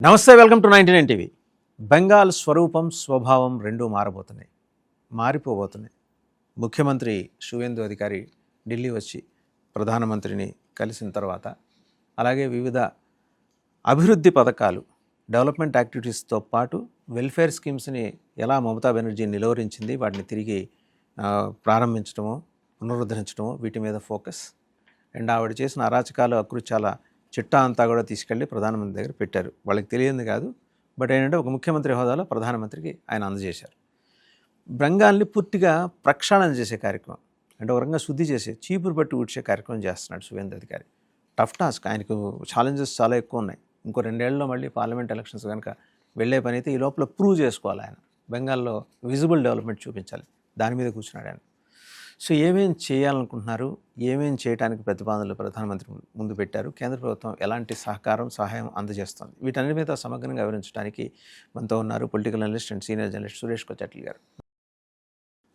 నమస్తే, welcome to 99 TV. Bengal స్వరూపం స్వభావం రెండూ మారిపోబోతున్నాయి. ముఖ్యమంత్రి శువేందు అధికారి ఢిల్లీ వచ్చి ప్రధానమంత్రిని కలిసిన తర్వాత, అలాగే వివిధ అభివృద్ధి పథకాలు, డెవలప్మెంట్ యాక్టివిటీస్తో పాటు వెల్ఫేర్ స్కీమ్స్ని ఎలా మమతా బెనర్జీ నిలువరించింది, వాటిని తిరిగి ప్రారంభించడమో పునరుద్ధరించడమో వీటి మీద ఫోకస్. అండ్ ఆవిడ చేసిన అరాచకాలు, అకృత్యాల చిట్టా అంతా కూడా తీసుకెళ్ళి ప్రధానమంత్రి దగ్గర పెట్టారు. వాళ్ళకి తెలియదు కాదు, బట్ ఏంటంటే ఒక ముఖ్యమంత్రి హోదాలో ప్రధానమంత్రికి ఆయన అందజేశారు. బెంగాల్ని పూర్తిగా ప్రక్షాళన చేసే కార్యక్రమం, అంటే ఒక రకంగా శుద్ధి చేసే, చీపురు పట్టి ఊడ్చే కార్యక్రమం చేస్తున్నాడు శువేందు అధికారి. టఫ్ టాస్క్, ఆయనకు ఛాలెంజెస్ చాలా ఎక్కువ ఉన్నాయి. ఇంకో 2 ఏళ్లలో మళ్ళీ పార్లమెంట్ ఎలక్షన్స్ కనుక వెళ్ళే పని అయితే ఈ లోపల ప్రూవ్ చేసుకోవాలి. ఆయన బెంగాల్లో విజిబుల్ డెవలప్మెంట్ చూపించాలి, దాని మీద కూర్చున్నాడు ఆయన. సో ఏమేం చేయాలనుకుంటున్నారు, ఏమేం చేయడానికి ప్రతిపాదనలు ప్రధానమంత్రి ముందు పెట్టారు, కేంద్ర ప్రభుత్వం ఎలాంటి సహాయం అందజేస్తుంది, వీటన్నిటి మీద సమగ్రంగా వివరించడానికి మనతో ఉన్నారు political analyst and senior journalist Suresh Kochattil గారు.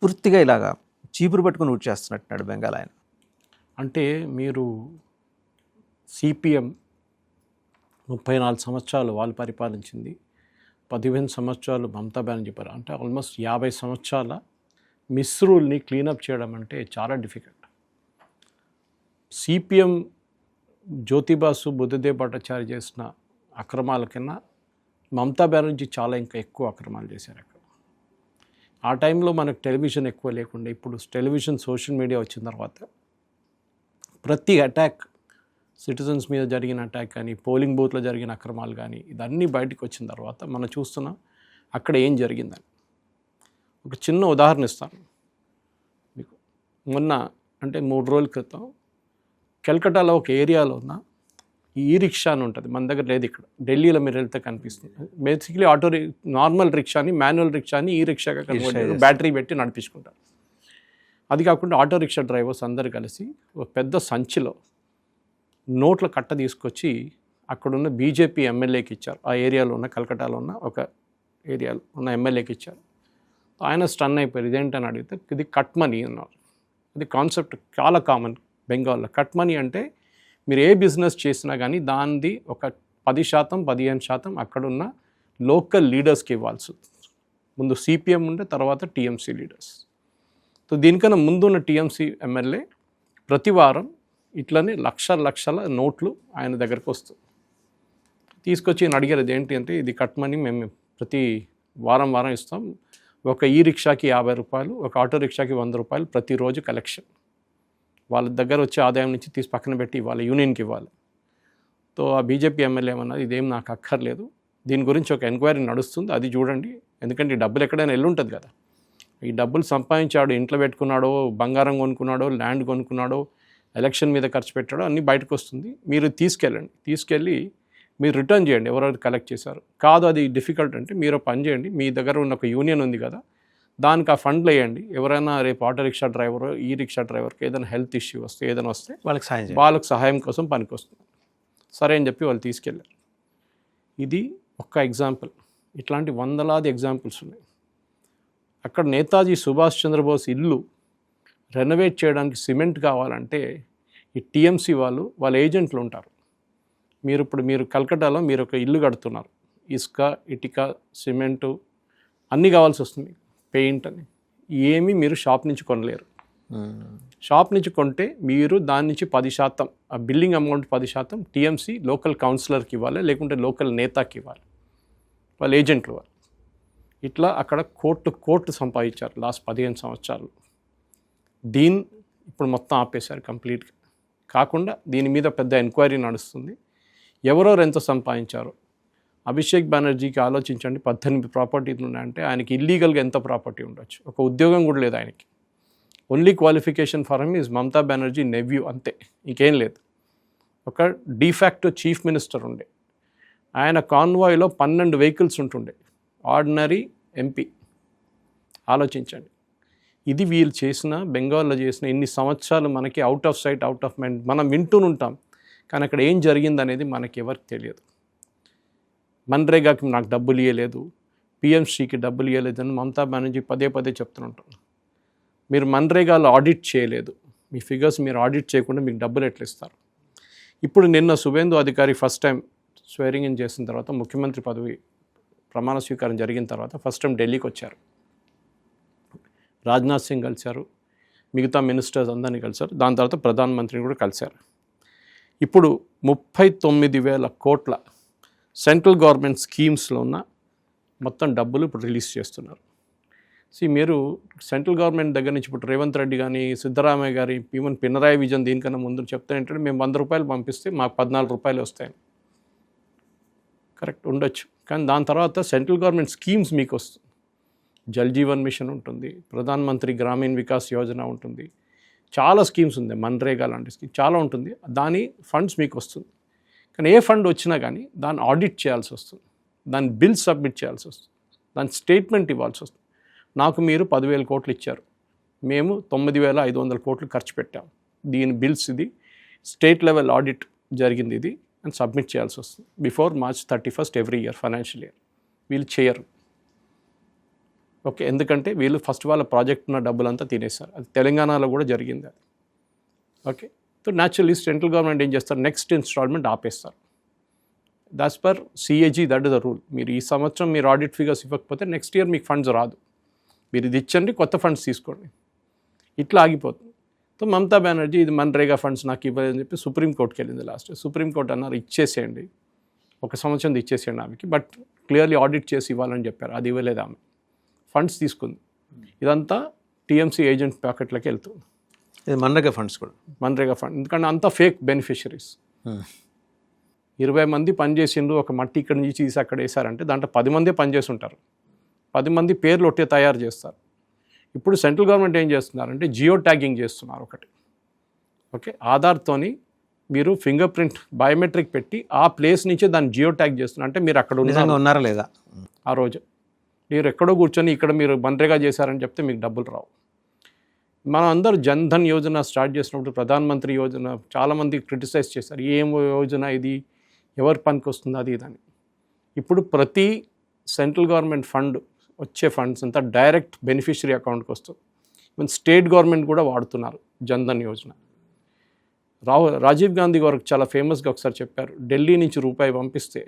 పూర్తిగా ఇలాగా చీపురు పట్టుకుని ఊడ్చేస్తున్నట్టున్నాడు బెంగాల్ ఆయన. అంటే మీరు సిపిఎం 34 సంవత్సరాలు వాళ్ళు పరిపాలించింది, 15 సంవత్సరాలు మమతా బెనర్జీ చెప్పారు. అంటే ఆల్మోస్ట్ 50 సంవత్సరాల మిస్రూల్ని క్లీనప్ చేయడం అంటే చాలా డిఫికల్ట్. సిపిఎం జ్యోతిబాసు బుద్ధదేవ్ భట్టాచార్య చేసిన అక్రమాల కన్నా మమతా బెనర్జీ చాలా ఇంకా ఎక్కువ అక్రమాలు చేశారు అక్కడ. ఆ టైంలో మనకు టెలివిజన్ ఎక్కువ లేకుండా, ఇప్పుడు టెలివిజన్, సోషల్ మీడియా వచ్చిన తర్వాత ప్రతి అటాక్, సిటిజన్స్ మీద జరిగిన అటాక్ కానీ, పోలింగ్ బూత్లో జరిగిన అక్రమాలు కానీ, ఇదన్నీ బయటకు వచ్చిన తర్వాత మనం చూస్తున్నాం అక్కడ ఏం జరిగిందని. ఒక చిన్న ఉదాహరణ ఇస్తాను మీకు. మొన్న అంటే 3 రోజుల క్రితం కలకట్టాలో ఒక ఏరియాలో ఉన్న ఈ రిక్షా అని ఉంటుంది, మన దగ్గర లేదు ఇక్కడ, ఢిల్లీలో మీరు వెళ్తే కనిపిస్తుంది. బేసిక్లీ నార్మల్ రిక్షాని, మాన్యువల్ రిక్షాని ఈ రిక్షాగా కన్వర్ట్, బ్యాటరీ పెట్టి నడిపించుకుంటారు. అది కాకుండా ఆటో రిక్షా డ్రైవర్స్ అందరు కలిసి ఒక పెద్ద సంచిలో నోట్ల కట్ట తీసుకొచ్చి అక్కడున్న బీజేపీ ఎమ్మెల్యేకి ఇచ్చారు. ఆ ఏరియాలో ఉన్న, కలకట్టాలో ఉన్న ఒక ఏరియాలో ఉన్న ఎమ్మెల్యేకి ఇచ్చారు. ఆయన స్టన్ అయిపోయారు, ఇదేంటని అడిగితే ఇది కట్ మనీ అన్నారు. ఇది కాన్సెప్ట్ చాలా కామన్ బెంగాల్లో. కట్ మనీ అంటే మీరు ఏ బిజినెస్ చేసినా కానీ దానిది ఒక 10%, 15% అక్కడున్న లోకల్ లీడర్స్కి ఇవ్వాల్సి. ముందు సిపిఎం ఉంటే తర్వాత టీఎంసీ లీడర్స్. సో దీనికన్నా ముందున్న టీఎంసీ ఎమ్మెల్యే ప్రతి వారం ఇట్లనే లక్షల నోట్లు ఆయన దగ్గరకు వస్తుంది. తీసుకొచ్చి ఆయన అడిగారు, ఇదేంటి అంటే ఇది కట్ మనీ, మేము ప్రతి వారం ఇస్తాం. ఒక ఈ రిక్షాకి 50 రూపాయలు, ఒక ఆటో రిక్షాకి 100 రూపాయలు ప్రతిరోజు కలెక్షన్. వాళ్ళ దగ్గర వచ్చే ఆదాయం నుంచి తీసి పక్కన పెట్టి ఇవ్వాలి, యూనియన్కి ఇవ్వాలి. సో ఆ బీజేపీ ఎమ్మెల్యే ఏమన్నది, ఇదేం నాకు అక్కర్లేదు, దీని గురించి ఒక ఎంక్వైరీ నడుస్తుంది, అది చూడండి. ఎందుకంటే ఈ డబ్బులు ఎక్కడైనా వెళ్ళుంటుంది కదా, ఈ డబ్బులు సంపాదించాడు, ఇంట్లో పెట్టుకున్నాడో, బంగారం కొనుక్కున్నాడో, ల్యాండ్ కొనుక్కున్నాడో, ఎలక్షన్ మీద ఖర్చు పెట్టాడో అన్నీ బయటకు వస్తుంది. మీరు తీసుకెళ్ళి మీరు రిటర్న్ చేయండి ఎవరెవరు కలెక్ట్ చేశారు. కాదు అది డిఫికల్ట్ అంటే మీరు పని చేయండి, మీ దగ్గర ఉన్న ఒక యూనియన్ ఉంది కదా, దానికి ఆ ఫండ్లు వేయండి. ఎవరైనా రేపు ఆటో రిక్షా డ్రైవర్, ఈ రిక్షా డ్రైవర్కి ఏదైనా హెల్త్ ఇష్యూ వస్తే, ఏదైనా వస్తే వాళ్ళకి సహాయం కోసం పనికి వస్తుంది. సరే అని చెప్పి వాళ్ళు తీసుకెళ్ళారు. ఇది ఒక్క ఎగ్జాంపుల్, ఇట్లాంటి వందలాది ఎగ్జాంపుల్స్ ఉన్నాయి. అక్కడ నేతాజీ సుభాష్ చంద్రబోస్ ఇల్లు రెనోవేట్ చేయడానికి సిమెంట్ కావాలంటే ఈ టీఎంసీ వాళ్ళ ఏజెంట్లు ఉంటారు. మీరు కలకట్టాలో మీరు ఒక ఇల్లు కడుతున్నారు, ఇసుక, ఇటుక, సిమెంటు అన్నీ కావాల్సి వస్తుంది, పెయింట్ అని. ఏమీ మీరు షాప్ నుంచి కొనలేరు. షాప్ నుంచి కొంటే మీరు దాని నుంచి 10%, ఆ బిల్లింగ్ అమౌంట్ 10% టీఎంసీ లోకల్ కౌన్సిలర్కి ఇవ్వాలి, లేకుంటే లోకల్ నేతాకి ఇవ్వాలి, వాళ్ళ ఏజెంట్లు వాళ్ళు. ఇట్లా అక్కడ కోర్టు సంపాదించారు లాస్ట్ 15 సంవత్సరాలు. ఇప్పుడు మొత్తం ఆపేశారు కంప్లీట్గా. కాకుండా దీని మీద పెద్ద ఎంక్వైరీ నడుస్తుంది, ఎవరెవరు ఎంత సంపాదించారో. అభిషేక్ బెనర్జీకి ఆలోచించండి, 18 ప్రాపర్టీలు ఉన్నాయంటే ఆయనకి ఇల్లీగల్గా ఎంత ప్రాపర్టీ ఉండొచ్చు. ఒక ఉద్యోగం కూడా లేదు ఆయనకి. Only qualification for him is Mamata Banerjee nephew, అంతే, ఇంకేం లేదు. ఒక డిఫాక్టో చీఫ్ మినిస్టర్ ఉండే, ఆయన కాన్వాయ్లో 12 వెహికల్స్ ఉంటుండే, ఆర్డినరీ ఎంపీ. ఆలోచించండి, ఇది వీళ్ళు చేసిన, బెంగాల్లో చేసిన ఇన్ని సంవత్సరాలు మనకి out of sight out of mind మనం వింటూనుంటాం, కానీ అక్కడ ఏం జరిగిందనేది మనకి ఎవరికి తెలియదు. మన్రేగాకి నాకు డబ్బులు ఇవ్వలేదు, పిఎంశ్రీకి డబ్బులు ఇవ్వలేదని మమతా బెనర్జీ పదే చెప్తుంటాను. మీరు మన్రేగాలో ఆడిట్ చేయలేదు, మీ ఫిగర్స్ మీరు ఆడిట్ చేయకుండా మీకు డబ్బులు ఎట్లా ఇస్తారు? ఇప్పుడు నిన్న శువేందు అధికారి ఫస్ట్ టైం స్వేరింగ్ ఇన్ చేసిన తర్వాత ముఖ్యమంత్రి పదవి ప్రమాణ స్వీకారం జరిగిన తర్వాత ఫస్ట్ టైం ఢిల్లీకి వచ్చారు. రాజ్నాథ్ సింగ్ కలిశారు, మిగతా మినిస్టర్స్ అందరినీ కలిశారు. దాని తర్వాత ప్రధానమంత్రిని కూడా కలిశారు. ఇప్పుడు 39,000 కోట్ల సెంట్రల్ గవర్నమెంట్ స్కీమ్స్లో ఉన్న మొత్తం డబ్బులు ఇప్పుడు రిలీజ్ చేస్తున్నారు. మీరు సెంట్రల్ గవర్నమెంట్ దగ్గర నుంచి ఇప్పుడు రేవంత్ రెడ్డి కానీ, సిద్ధరామయ్య గారి, ఈవెన్ పినరాయి విజయన్ దీనికన్నా ముందు చెప్తే ఏంటంటే మేము 100 రూపాయలు పంపిస్తే మాకు 14 రూపాయలు వస్తాయని. కరెక్ట్ ఉండొచ్చు, కానీ దాని తర్వాత సెంట్రల్ గవర్నమెంట్ స్కీమ్స్ మీకు వస్తుంది. జల్ జీవన్ మిషన్ ఉంటుంది, ప్రధాన్ మంత్రి గ్రామీణ్ వికాస్ యోజన ఉంటుంది, చాలా స్కీమ్స్ ఉంది, మన్రేగా లాంటి స్కీమ్ చాలా ఉంటుంది. దాని ఫండ్స్ మీకు వస్తుంది. కానీ ఏ ఫండ్ వచ్చినా కానీ దాన్ని ఆడిట్ చేయాల్సి వస్తుంది, దాని బిల్ సబ్మిట్ చేయాల్సి వస్తుంది, దాని స్టేట్మెంట్ ఇవ్వాల్సి వస్తుంది. నాకు మీరు 10,000 కోట్లు ఇచ్చారు, మేము 9,500 కోట్లు ఖర్చు పెట్టాము, దీని బిల్స్ ఇది, స్టేట్ లెవెల్ ఆడిట్ జరిగింది ఇది అని సబ్మిట్ చేయాల్సి వస్తుంది before March 31 every year financial year. వీళ్ళు చేయరు. ఓకే, ఎందుకంటే వీళ్ళు ఫస్ట్ వాళ్ళ ప్రాజెక్ట్ ఉన్న డబ్బులంతా తినేస్తారు. అది తెలంగాణలో కూడా జరిగింది అది. Okay, so naturally central government ఏం చేస్తారు, నెక్స్ట్ ఇన్స్టాల్మెంట్ ఆపేస్తారు. That's per CAG, that is the rule. మీరు ఈ సంవత్సరం మీరు ఆడిట్ ఫిగర్స్ ఇవ్వకపోతే నెక్స్ట్ ఇయర్ మీకు ఫండ్స్ రాదు. మీరు ఇది ఇచ్చండి, కొత్త ఫండ్స్ తీసుకోండి, ఇట్లా ఆగిపోతుంది. సో మమతా బెనర్జీ ఇది మన్రేగా ఫండ్స్ నాకు ఇవ్వలేదని చెప్పి సుప్రీంకోర్టుకి వెళ్ళింది లాస్ట్. సుప్రీంకోర్టు అన్నారు ఇచ్చేసేయండి, 1 సంవత్సరం ఇచ్చేసేయండి ఆమెకి, బట్ క్లియర్లీ ఆడిట్ చేసి ఇవ్వాలని చెప్పారు. అది ఇవ్వలేదు ఆమె, ఫండ్స్ తీసుకుంది. ఇదంతా TMC ఏజెంట్ ప్యాకెట్లకి వెళ్తుంది. ఇది మన్రేగా ఫండ్స్ కూడా, మన్రేగా ఫండ్, ఎందుకంటే అంతా ఫేక్ బెనిఫిషరీస్. 20 మంది పనిచేసిండ్రు, ఒక మట్టి ఇక్కడ నుంచి తీసి అక్కడ వేసారంటే దాంట్లో 10 మందే పనిచేసి ఉంటారు, 10 మంది పేర్లు ఒట్టే తయారు చేస్తారు. ఇప్పుడు సెంట్రల్ గవర్నమెంట్ ఏం చేస్తున్నారంటే జియో ట్యాగింగ్ చేస్తున్నారు ఒకటి. ఓకే, ఆధార్తోని మీరు ఫింగర్ ప్రింట్ బయోమెట్రిక్ పెట్టి ఆ ప్లేస్ నుంచే దాన్ని జియో ట్యాగ్ చేస్తున్నారు. అంటే మీరు అక్కడ ఉన్నారా లేదా, ఆ రోజు మీరు ఎక్కడో కూర్చొని ఇక్కడ మీరు మన్రేగా చేశారని చెప్తే మీకు డబ్బులు రావు. మనం అందరూ జన్ధన్ యోజన స్టార్ట్ చేసినప్పుడు ప్రధాన్ మంత్రి యోజన చాలామంది క్రిటిసైజ్ చేశారు, ఏం యోజన ఇది, ఎవరి పనికి వస్తుంది అది ఇదని. ఇప్పుడు ప్రతి సెంట్రల్ గవర్నమెంట్ ఫండ్ వచ్చే ఫండ్స్ అంతా డైరెక్ట్ బెనిఫిషరీ అకౌంట్కి వస్తుంది. ఈవెన్ స్టేట్ గవర్నమెంట్ కూడా వాడుతున్నారు జన్ధన్ యోజన. రాజీవ్ గాంధీ గారు చాలా ఫేమస్గా ఒకసారి చెప్పారు, ఢిల్లీ నుంచి రూపాయి పంపిస్తే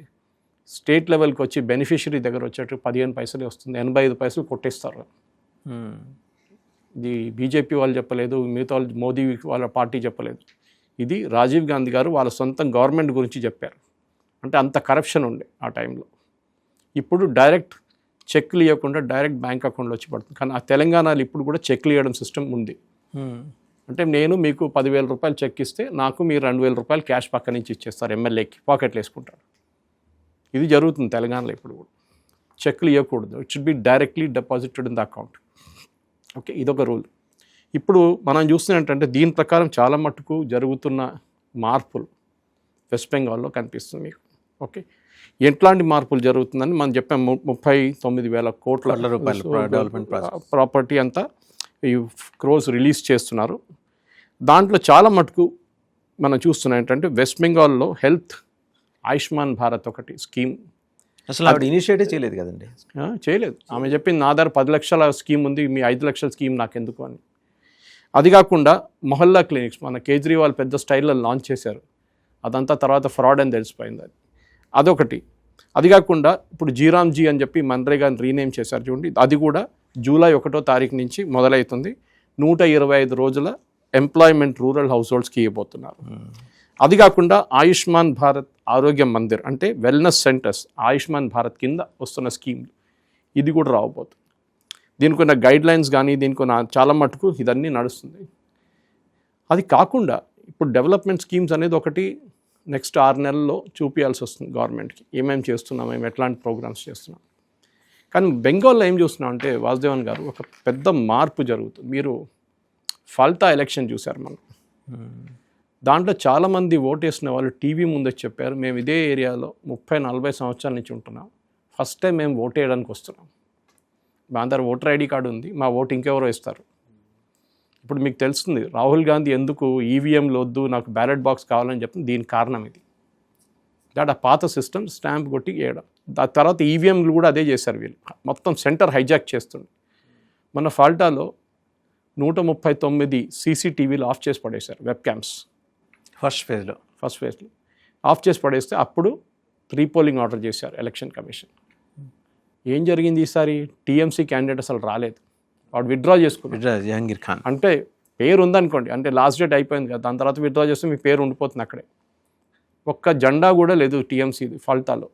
స్టేట్ లెవెల్కి వచ్చి బెనిఫిషరీ దగ్గర వచ్చేట్టు 15 పైసలే వస్తుంది, 85 పైసలు కొట్టేస్తారు. ఇది బీజేపీ వాళ్ళు చెప్పలేదు, మిగతా వాళ్ళు మోదీ వాళ్ళ పార్టీ చెప్పలేదు, ఇది రాజీవ్ గాంధీ గారు వాళ్ళ సొంత గవర్నమెంట్ గురించి చెప్పారు. అంటే అంత కరప్షన్ ఉండే ఆ టైంలో. ఇప్పుడు డైరెక్ట్ చెక్లు ఇవ్వకుండా డైరెక్ట్ బ్యాంక్ అకౌంట్లో వచ్చి పడుతుంది. కానీ ఆ తెలంగాణలో ఇప్పుడు కూడా చెక్లు ఇవ్వడం సిస్టమ్ ఉంది. అంటే నేను మీకు 10,000 రూపాయలు చెక్ ఇస్తే నాకు మీరు 2,000 రూపాయలు క్యాష్ పక్క నుంచి ఇచ్చేస్తారు, ఎమ్మెల్యేకి పాకెట్లు వేసుకుంటారు. ఇది జరుగుతుంది తెలంగాణలో ఇప్పుడు కూడా. చెక్లు ఇవ్వకూడదు, it should be directly deposited in the account. Okay, ఇదొక రూల్. ఇప్పుడు మనం చూస్తున్న ఏంటంటే దీని ప్రకారం చాలా మట్టుకు జరుగుతున్న మార్పులు వెస్ట్ బెంగాల్లో కనిపిస్తుంది మీకు. ఓకే, ఎట్లాంటి మార్పులు జరుగుతుందని మనం చెప్పాం. 39,000 కోట్ల రూపాయలు డెవలప్మెంట్ ప్రాపర్టీ అంతా ఈ క్రోస్ రిలీజ్ చేస్తున్నారు. దాంట్లో చాలా మటుకు మనం చూస్తున్నాం ఏంటంటే వెస్ట్ బెంగాల్లో హెల్త్ ఆయుష్మాన్ భారత్ ఒకటి స్కీమ్ అసలు ఆవిడ ఇనిషియేటివ్ చేయలేదు కదండి. చేయలేదు. ఆమె చెప్పింది నా దగ్గర 10 లక్షల స్కీమ్ ఉంది, మీ 5 లక్షల స్కీమ్ నాకెందుకు అని. అది కాకుండా మొహల్లా క్లినిక్స్ మన కేజ్రీవాల్ పెద్ద స్టైల్లో లాంచ్ చేశారు, అదంతా తర్వాత ఫ్రాడ్ అని తెలిసిపోయింది. అదొకటి. అది కాకుండా ఇప్పుడు జీరామ్జీ అని చెప్పి మన్రేగాని రీనేమ్ చేశారు చూడండి, అది కూడా జూలై 1వ తారీఖు నుంచి మొదలవుతుంది. 125 రోజుల ఎంప్లాయ్మెంట్ రూరల్ హౌస్ హోల్డ్స్కి ఇవ్వబోతున్నారు. అది కాకుండా ఆయుష్మాన్ భారత్ ఆరోగ్య మందిర్ అంటే వెల్నెస్ సెంటర్స్ ఆయుష్మాన్ భారత్ కింద వస్తున్న స్కీమ్, ఇది కూడా రావబోతుంది. దీనికి ఉన్న గైడ్లైన్స్ కానీ దీనికి ఉన్న చాలా మటుకు ఇదన్నీ నడుస్తుంది. అది కాకుండా ఇప్పుడు డెవలప్మెంట్ స్కీమ్స్ అనేది ఒకటి నెక్స్ట్ 6 నెలల్లో చూపించాల్సి వస్తుంది గవర్నమెంట్కి, ఏమేమి చేస్తున్నాం, మేము ఎట్లాంటి ప్రోగ్రామ్స్ చేస్తున్నాం. కానీ బెంగాల్లో ఏం చూస్తున్నాం అంటే వాసుదేవన్ గారు ఒక పెద్ద మార్పు జరుగుతుంది. మీరు ఫల్తా ఎలక్షన్ చూశారు మనం, దాంట్లో చాలామంది ఓటేసిన వాళ్ళు టీవీ ముందే చెప్పారు, మేము ఇదే ఏరియాలో 30-40 సంవత్సరాల నుంచి ఉంటున్నాం, ఫస్ట్ టైం మేము ఓటు వేయడానికి వస్తున్నాం, మా అందరు ఓటర్ ఐడి కార్డు ఉంది, మా ఓటు ఇంకెవరో ఇస్తారు. ఇప్పుడు మీకు తెలుస్తుంది రాహుల్ గాంధీ ఎందుకు ఈవీఎంలు వద్దు నాకు బ్యాలెట్ బాక్స్ కావాలని చెప్తుంది, దీనికి కారణం ఇది. దాట్ ఆ పాత సిస్టమ్ స్టాంప్ కొట్టి వేయడం. దాని తర్వాత ఈవీఎంలు కూడా అదే చేశారు వీళ్ళు, మొత్తం సెంటర్ హైజాక్ చేస్తుంది. మన ఫాల్టాలో 139 CCTVలు ఆఫ్ చేసి పడేశారు, వెబ్ క్యామ్స్. ఫస్ట్ ఫేజ్లో ఆఫ్ చేసి పడేస్తే అప్పుడు రీపోలింగ్ ఆర్డర్ చేశారు ఎలక్షన్ కమిషన్. ఏం జరిగింది ఈసారి? టీఎంసీ క్యాండిడేట్ అసలు రాలేదు, వాడు విత్డ్రా చేసుకున్నాడు. జహంగీర్ ఖాన్ అంటే పేరు ఉందనుకోండి, అంటే లాస్ట్ డేట్ అయిపోయింది కదా, దాని తర్వాత విత్డ్రా చేస్తే మీ పేరు ఉండిపోతుంది అక్కడే. ఒక్క జెండా కూడా లేదు టీఎంసీది ఫలితాల్లో.